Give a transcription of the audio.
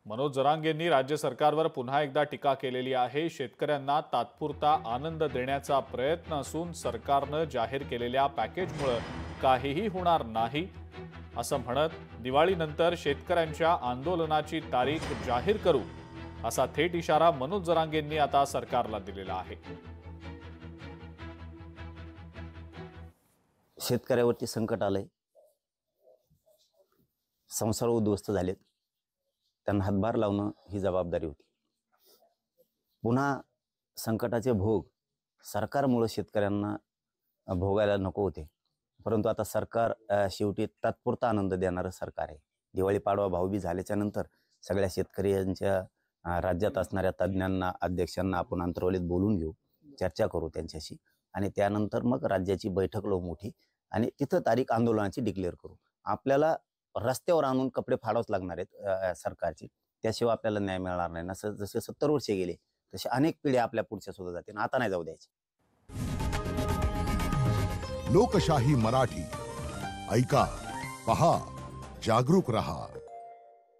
मनोज जरांगेंनी राज्य सरकारवर पुन्हा एकदा टीका केलेली आहे। शेतकऱ्यांना तात्पुरता आनंद देण्याचा प्रयत्न असून सरकारने जाहीर केलेल्या पॅकेजमुळे काहीही होणार नाही असं म्हणत दिवाळीनंतर शेतकऱ्यांच्या आंदोलनाची तारीख जाहीर करू असा थेट इशारा मनोज जरांगेंनी आता सरकारला दिलेला आहे। शेतकऱ्यावरती संकट आलंय, संसार उद्ध्वस्त झालेत, त्यांना हातभार लावणं ही जबाबदारी होती। पुन्हा संकटाचे भोग सरकारमुळे शेतकऱ्यांना भोगायला नको होते, परंतु आता सरकार शेवटी तात्पुरता आनंद देणारं सरकार आहे। दिवाळी पाडवा भाऊबीज झाल्याच्या नंतर सगळ्या शेतकऱ्यांच्या राज्यात असणाऱ्या तज्ञांना अध्यक्षांना आपण अंतर्वलीत बोलून घेऊ, चर्चा करू त्यांच्याशी आणि त्यानंतर मग राज्याची बैठक लावू मोठी आणि तिथं तारीख आंदोलनाची डिक्लेअर करू। आपल्याला रस्त्यावर आणून कपडे फाडावच लागणार आहेत सरकारची, त्याशिवाय आपल्याला न्याय मिळणार नाही। असं जसे 70 वर्षे गेले तसे अनेक पिढ्या आपल्या पुढच्या सुद्धा जातील, आता नाही जाऊ द्यायचे। लोकशाही मराठी ऐका, पहा, जागरूक रहा।